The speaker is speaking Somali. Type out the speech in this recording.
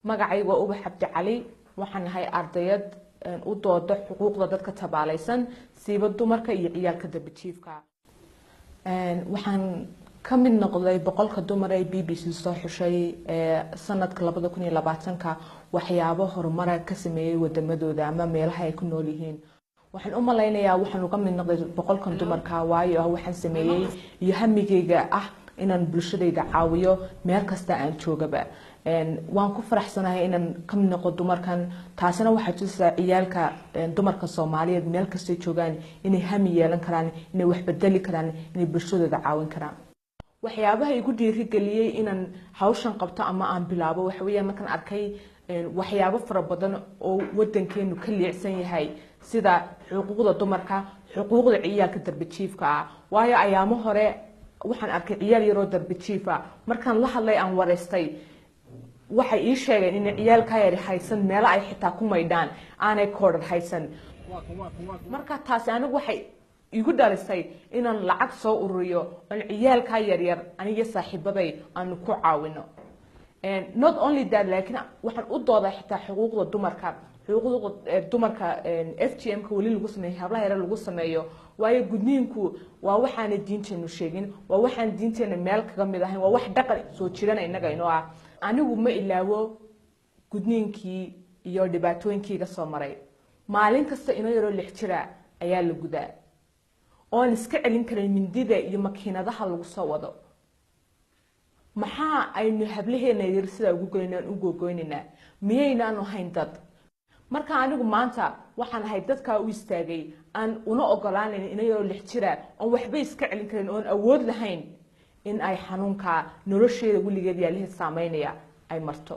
magacaygu waa Ubax Cabdi Cali waxaan ahay ardayad u dooda xuquuqda dadka tabaalaysan siiba dumarka iyo ciyaalka dabajiifka waxaan ka mid noqday boqolka dumar ee BBC soo xushay sanadka 2020ka waxyaabo horumar ka sameeyay wadamadooda ama meelaha ay ku nool yihiin waxaan u maleynayaa waxaan uga mid noqday boqolkan dumarka waayo waxaan sameeyay iyo hamigeyga inaan bulshadayda caawiyo meel kasta aan joogaba waan ku faraxsanahay inaan ka mid noqdo dumarkan taasina waxa tusaysaa ciyaalka dumarka Soomaaliyeed meel kasta joogaan inay hami yeelan karaan inay wax bedeli karaan inay bulshadooda caawin karaan waxyaabaha igu dhiirigeliyay inaan hawshan qabto ama aan bilaabo waxa weeyaan markaan arkay waxyaabo fara badan oo wadankeenu ka liicsan yahay sida xuquuqda dumarka xuquuqda ciyaalka darbijiifka waayo ayaamo hore waxaan arkay ciyaal yar oo darbijiif markaan la hadlay aan wareystay waxay ii sheegeen in ciyaalka yar haysan meel ay xitaa ku maydhaan aanay koodar haysan marka taasi anigu waxay igu dhalisay inaan lacag soo ururiyo oo ciyaalka yar yar aniga saaxiibaday aan ku caawino not only that laakiin waxaan u doodaa xitaa xuquuqda dumarka FGM ka wali lagu sameeyo hablaha yar lagu sameeyo waayo gudniinku waa waxaan diinteenu sheegin waa waxaan diinteena meel kaga mid ahayn waa wax dhaqan soo jirana inaga inoo anigu ma ilaawo gudniinkii iyo dhibaatooyinkii soo maray maalin kasta inoo yaro 6 jira ayaa la gudaa oo aan iska celin karin mindida iyo makiinadaha lagu soo wado maxaa aynu hablaheena yar sida ugu gogoynina miyaynaanu hayn dad marka anigu maanta waxaan ahay dadka u istaagay aan una ogolaanin inay yaro 6 jira oo waxba iska celin karin oo awood lahayn in ay xanuunka nolosheeda wiligeed yaalihi saameynaya ay marto